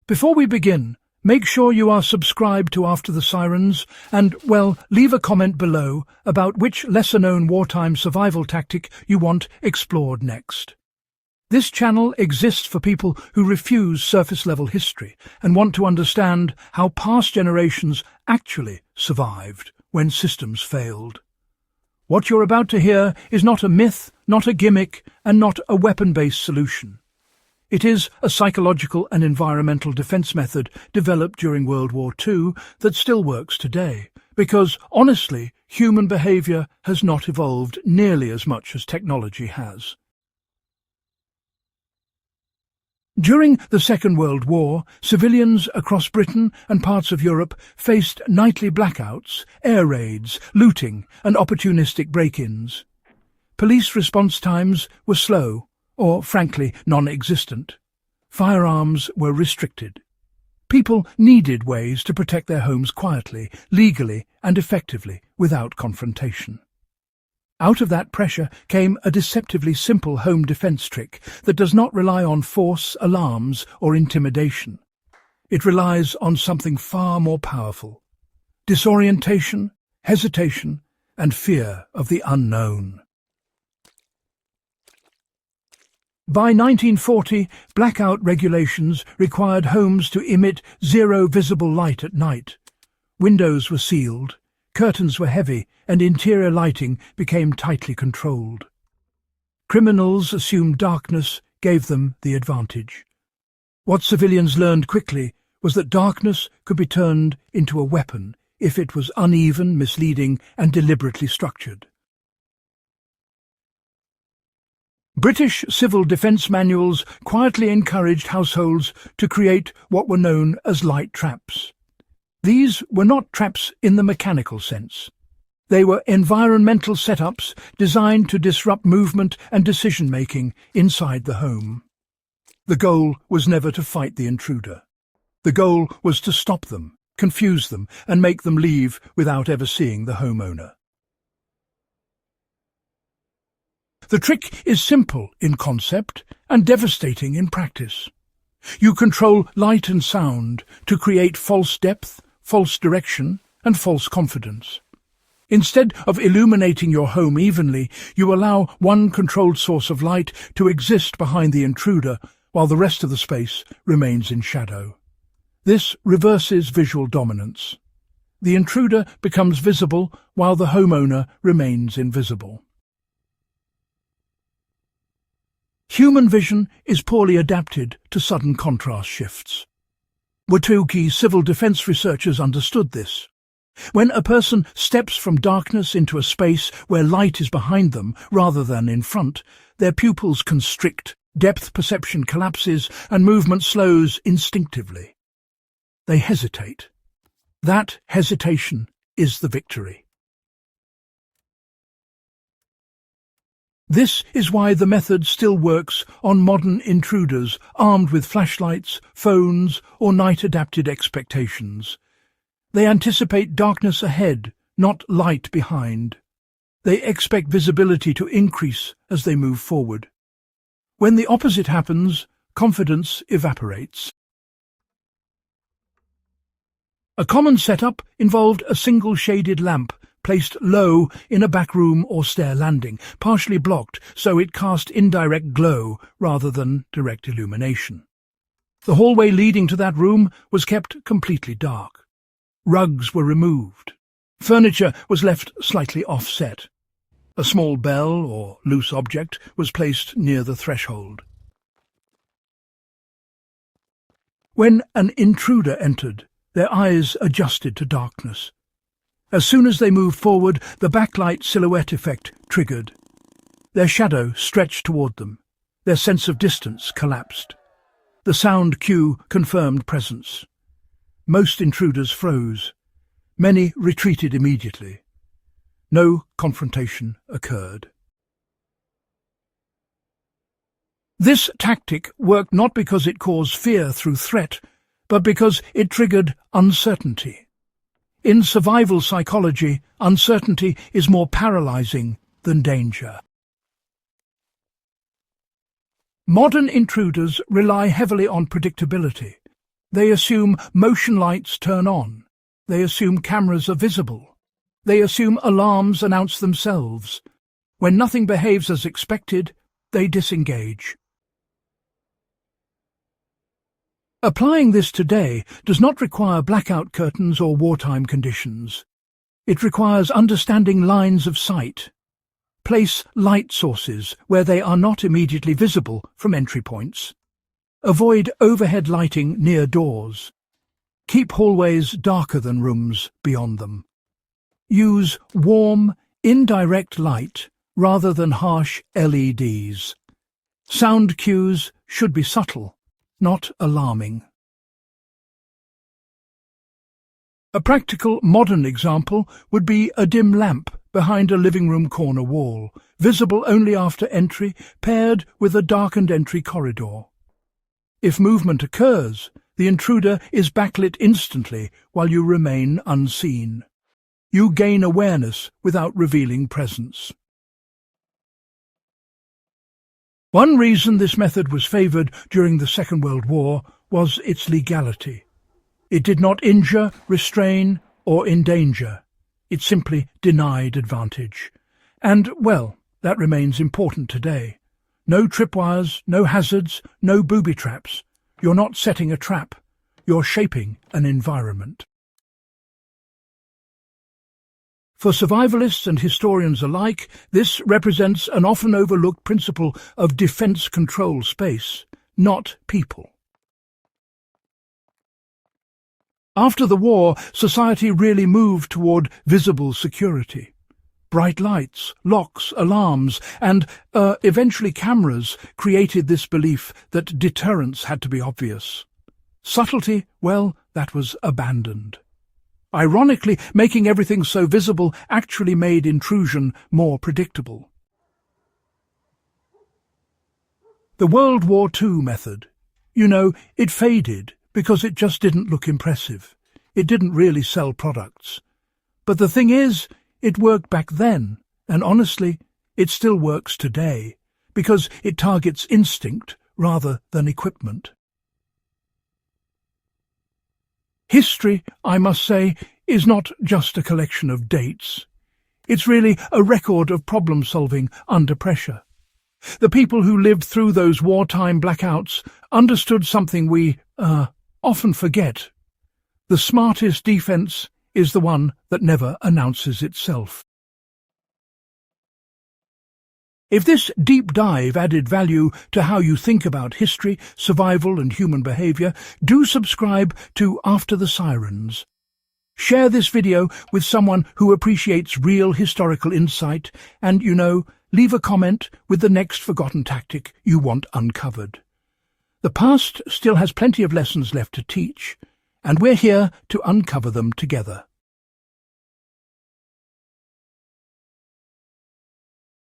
Before we begin, make sure you are subscribed to After the Sirens and, well, leave a comment below about which lesser-known wartime survival tactic you want explored next. This channel exists for people who refuse surface-level history and want to understand how past generations actually survived when systems failed. What you're about to hear is not a myth, not a gimmick, and not a weapon-based solution. It is a psychological and environmental defense method developed during World War II that still works today, because, honestly, human behavior has not evolved nearly as much as technology has. During the Second World War, civilians across Britain and parts of Europe faced nightly blackouts, air raids, looting, and opportunistic break-ins. Police response times were slow, or frankly non-existent. Firearms were restricted. People needed ways to protect their homes quietly, legally, and effectively, without confrontation. Out of that pressure came a deceptively simple home defense trick that does not rely on force, alarms, or intimidation. It relies on something far more powerful: disorientation, hesitation, and fear of the unknown. By 1940, blackout regulations required homes to emit zero visible light at night. Windows were sealed, curtains were heavy, and interior lighting became tightly controlled. Criminals assumed darkness gave them the advantage. What civilians learned quickly was that darkness could be turned into a weapon if it was uneven, misleading, and deliberately structured. British civil defence manuals quietly encouraged households to create what were known as light traps. These were not traps in the mechanical sense. They were environmental setups designed to disrupt movement and decision-making inside the home. The goal was never to fight the intruder. The goal was to stop them, confuse them, and make them leave without ever seeing the homeowner. The trick is simple in concept and devastating in practice. You control light and sound to create false depth, false direction, and false confidence. Instead of illuminating your home evenly, you allow one controlled source of light to exist behind the intruder while the rest of the space remains in shadow. This reverses visual dominance. The intruder becomes visible while the homeowner remains invisible. Human vision is poorly adapted to sudden contrast shifts. WWII civil defense researchers understood this. When a person steps from darkness into a space where light is behind them rather than in front, their pupils constrict, depth perception collapses, and movement slows instinctively. They hesitate. That hesitation is the victory. This is why the method still works on modern intruders armed with flashlights, phones, or night-adapted expectations. They anticipate darkness ahead, not light behind. They expect visibility to increase as they move forward. When the opposite happens, confidence evaporates. A common setup involved a single shaded lamp placed low in a back room or stair landing, partially blocked so it cast indirect glow rather than direct illumination. The hallway leading to that room was kept completely dark. Rugs were removed. Furniture was left slightly offset. A small bell or loose object was placed near the threshold. When an intruder entered, their eyes adjusted to darkness. As soon as they moved forward, the backlight silhouette effect triggered. Their shadow stretched toward them. Their sense of distance collapsed. The sound cue confirmed presence. Most intruders froze. Many retreated immediately. No confrontation occurred. This tactic worked not because it caused fear through threat, but because it triggered uncertainty. In survival psychology, uncertainty is more paralyzing than danger. Modern intruders rely heavily on predictability. They assume motion lights turn on. They assume cameras are visible. They assume alarms announce themselves. When nothing behaves as expected, they disengage. Applying this today does not require blackout curtains or wartime conditions. It requires understanding lines of sight. Place light sources where they are not immediately visible from entry points. Avoid overhead lighting near doors. Keep hallways darker than rooms beyond them. Use warm, indirect light rather than harsh LEDs. Sound cues should be subtle, not alarming. A practical modern example would be a dim lamp behind a living room corner wall, visible only after entry, paired with a darkened entry corridor. If movement occurs, the intruder is backlit instantly while you remain unseen. You gain awareness without revealing presence. One reason this method was favoured during the Second World War was its legality. It did not injure, restrain, or endanger. It simply denied advantage. And, well, that remains important today. No tripwires, no hazards, no booby traps. You're not setting a trap. You're shaping an environment. For survivalists and historians alike, this represents an often overlooked principle of defense control space, not people. After the war, society really moved toward visible security. Bright lights, locks, alarms, and, eventually cameras created this belief that deterrence had to be obvious. Subtlety, well, that was abandoned. Ironically, making everything so visible actually made intrusion more predictable. The World War II method. It faded because it just didn't look impressive. It didn't really sell products. But the thing is, it worked back then, and honestly, it still works today, because it targets instinct rather than equipment. History, I must say, is not just a collection of dates. It's really a record of problem-solving under pressure. The people who lived through those wartime blackouts understood something we, often forget. The smartest defense is the one that never announces itself. If this deep dive added value to how you think about history, survival and human behaviour, do subscribe to After the Sirens. Share this video with someone who appreciates real historical insight and, leave a comment with the next forgotten tactic you want uncovered. The past still has plenty of lessons left to teach, and we're here to uncover them together.